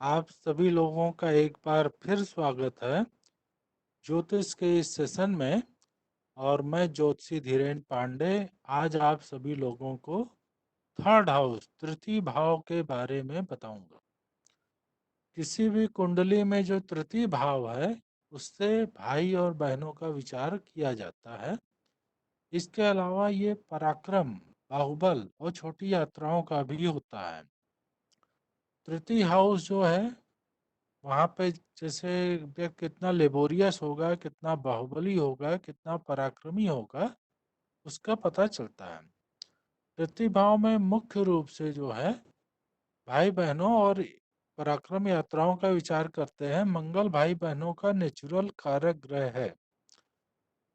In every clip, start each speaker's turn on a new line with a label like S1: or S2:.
S1: आप सभी लोगों का एक बार फिर स्वागत है ज्योतिष के इस सेशन में। और मैं ज्योतिषी धीरेन पांडे आज आप सभी लोगों को थर्ड हाउस तृतीय भाव के बारे में बताऊंगा। किसी भी कुंडली में जो तृतीय भाव है उससे भाई और बहनों का विचार किया जाता है। इसके अलावा ये पराक्रम, बाहुबल और छोटी यात्राओं का भी होता है। तृतीय हाउस जो है वहाँ पे जैसे व्यक्ति कितना लेबोरियस होगा, कितना बाहुबली होगा, कितना पराक्रमी होगा, उसका पता चलता है। तृतीय भाव में मुख्य रूप से जो है भाई बहनों और पराक्रम यात्राओं का विचार करते हैं। मंगल भाई बहनों का नेचुरल कारक ग्रह है।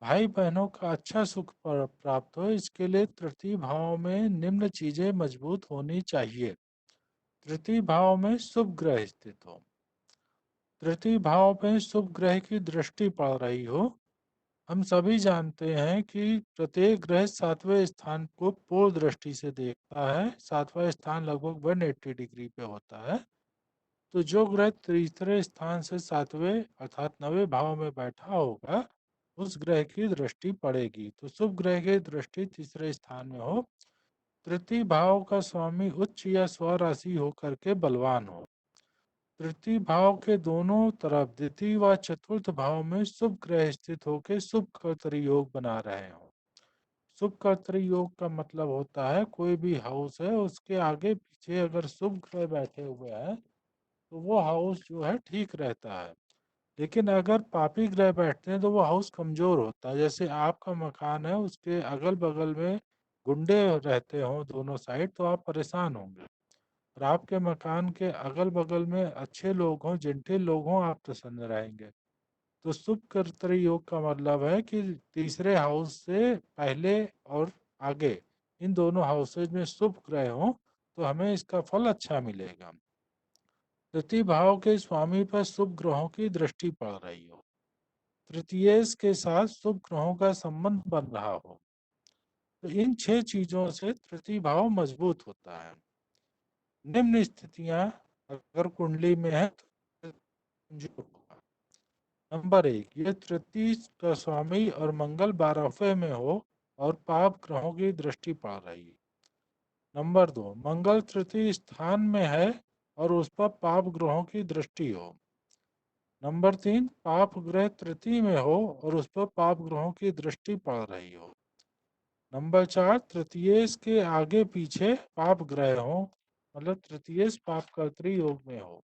S1: भाई बहनों का अच्छा सुख प्राप्त हो इसके लिए तृतीय भाव में निम्न चीजें मजबूत होनी चाहिए। तृतीय भाव में शुभ ग्रह स्थित हो, तृतीय भाव में शुभ ग्रह की दृष्टि पड़ रही हो। हम सभी जानते हैं कि प्रत्येक ग्रह सातवें स्थान को पूर्ण दृष्टि से देखता है। सातवां स्थान लगभग 180 डिग्री पे होता है। तो जो ग्रह तीसरे स्थान से सातवें अर्थात 90 भाव में बैठा होगा उस ग्रह की दृष्टि पड़ेगी। तो शुभ ग्रह की दृष्टि तीसरे स्थान में हो, तृतीय भाव का स्वामी उच्च या स्वराशि होकर के बलवान हो, तृतीय भाव के दोनों तरफ द्वितीय व चतुर्थ भाव में शुभ ग्रह स्थित होकर शुभ कर्तरी योग बना रहे हो। शुभ कर्तरी योग का मतलब होता है कोई भी हाउस है उसके आगे पीछे अगर शुभ ग्रह बैठे हुए हैं तो वो हाउस जो है ठीक रहता है। लेकिन अगर पापी ग्रह बैठते हैं तो वो हाउस कमजोर होता है। जैसे आपका मकान है उसके अगल बगल में गुंडे रहते हो दोनों साइड तो आप परेशान होंगे। और आपके मकान के अगल बगल में अच्छे लोग हों, जेंटिल लोग हों, आप प्रसन्न रहेंगे। तो शुभ कर्तरी योग का मतलब है कि तीसरे हाउस से पहले और आगे इन दोनों हाउसेज में शुभ ग्रह हों तो हमें इसका फल अच्छा मिलेगा। तृतीय भाव के स्वामी पर शुभ ग्रहों की दृष्टि पड़ रही हो, तृतीय के साथ शुभ ग्रहों का संबंध बन रहा हो, तो इन 6 चीजों से तृतीय भाव मजबूत होता है। निम्न स्थितियां अगर कुंडली में है तो कमजोर होगा। नंबर 1, ये तृतीय का स्वामी और मंगल 12वें में हो और पाप ग्रहों की दृष्टि पड़ रही है। नंबर 2, मंगल तृतीय स्थान में है और उस पर पाप ग्रहों की दृष्टि हो। नंबर 3, पाप ग्रह तृतीय में हो और उस पर पाप ग्रहों की दृष्टि पड़ रही हो। नंबर 4, तृतीय के आगे पीछे पाप ग्रह हो, मतलब तृतीय पाप कर्तरी योग में हो।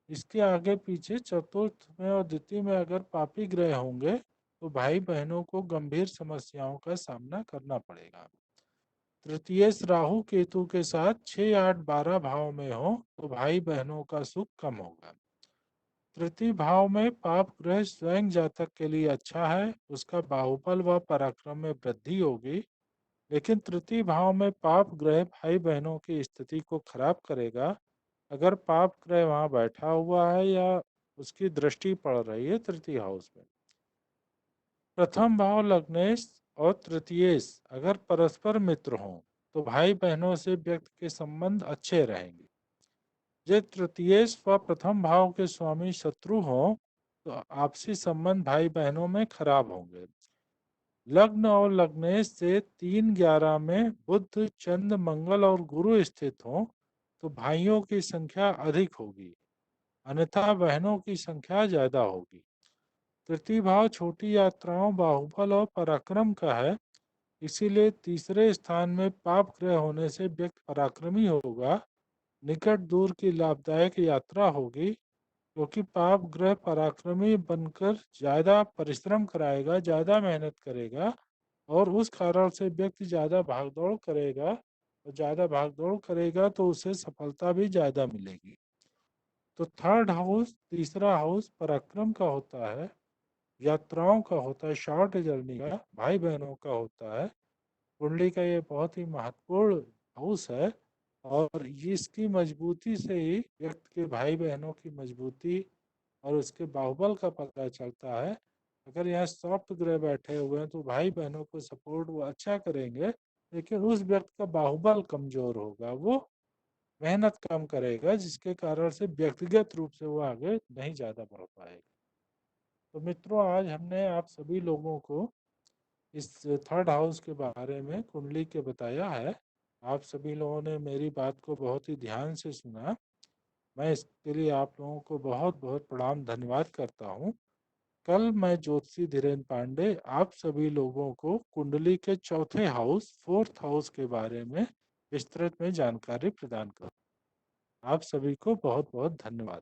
S1: इसके आगे पीछे चतुर्थ में और द्वितीय में अगर पापी ग्रह होंगे तो भाई बहनों को गंभीर समस्याओं का सामना करना पड़ेगा। तृतीय राहु केतु के साथ 6, 8, 12 भाव में हो तो भाई बहनों का सुख कम होगा। तृतीय भाव में पाप ग्रह स्वयं जातक के लिए अच्छा है, उसका बाहुबल व पराक्रम में वृद्धि होगी। लेकिन तृतीय भाव में पाप ग्रह भाई बहनों की स्थिति को खराब करेगा। अगर पाप ग्रह वहां बैठा हुआ है या उसकी दृष्टि पड़ रही है तृतीय हाउस में। प्रथम भाव लग्नेश और तृतीयेश अगर परस्पर मित्र हों तो भाई बहनों से व्यक्ति के संबंध अच्छे रहेंगे। जे तृतीयेश व प्रथम भाव के स्वामी शत्रु हों तो आपसी संबंध भाई बहनों में खराब होंगे। लग्न और लग्नेश से 3, 11 में बुध, चंद्र, मंगल और गुरु स्थित हों तो भाइयों की संख्या अधिक होगी, अन्यथा बहनों की संख्या ज्यादा होगी। तृतीय भाव छोटी यात्राओं, बाहुबल और पराक्रम का है, इसीलिए तीसरे स्थान में पाप ग्रह होने से व्यक्ति पराक्रमी होगा। निकट दूर की लाभदायक यात्रा होगी क्योंकि पाप ग्रह पराक्रमी बनकर ज्यादा परिश्रम कराएगा, ज्यादा मेहनत करेगा और उस कारण से व्यक्ति ज्यादा भागदौड़ करेगा। और ज्यादा भागदौड़ करेगा तो उसे सफलता भी ज्यादा मिलेगी। तो थर्ड हाउस, तीसरा हाउस पराक्रम का होता है, यात्राओं का होता है, शॉर्ट जर्नी का, भाई बहनों का होता है। कुंडली का ये बहुत ही महत्वपूर्ण हाउस है और ये इसकी मजबूती से ही व्यक्ति के भाई बहनों की मजबूती और उसके बाहुबल का पता चलता है। अगर यहाँ सॉफ्ट ग्रह बैठे हुए हैं तो भाई बहनों को सपोर्ट वो अच्छा करेंगे, लेकिन उस व्यक्ति का बाहुबल कमजोर होगा, वो मेहनत कम करेगा, जिसके कारण से व्यक्तिगत रूप से वो आगे नहीं ज़्यादा बढ़ पाएगा। तो मित्रों, आज हमने आप सभी लोगों को इस थर्ड हाउस के बारे में कुंडली के बताया है। आप सभी लोगों ने मेरी बात को बहुत ही ध्यान से सुना। मैं इसके लिए आप लोगों को बहुत बहुत प्रणाम धन्यवाद करता हूँ। कल मैं ज्योतिषी धीरेन्द्र पांडे आप सभी लोगों को कुंडली के चौथे हाउस, फोर्थ हाउस के बारे में विस्तृत में जानकारी प्रदान करूँ। आप सभी को बहुत बहुत धन्यवाद।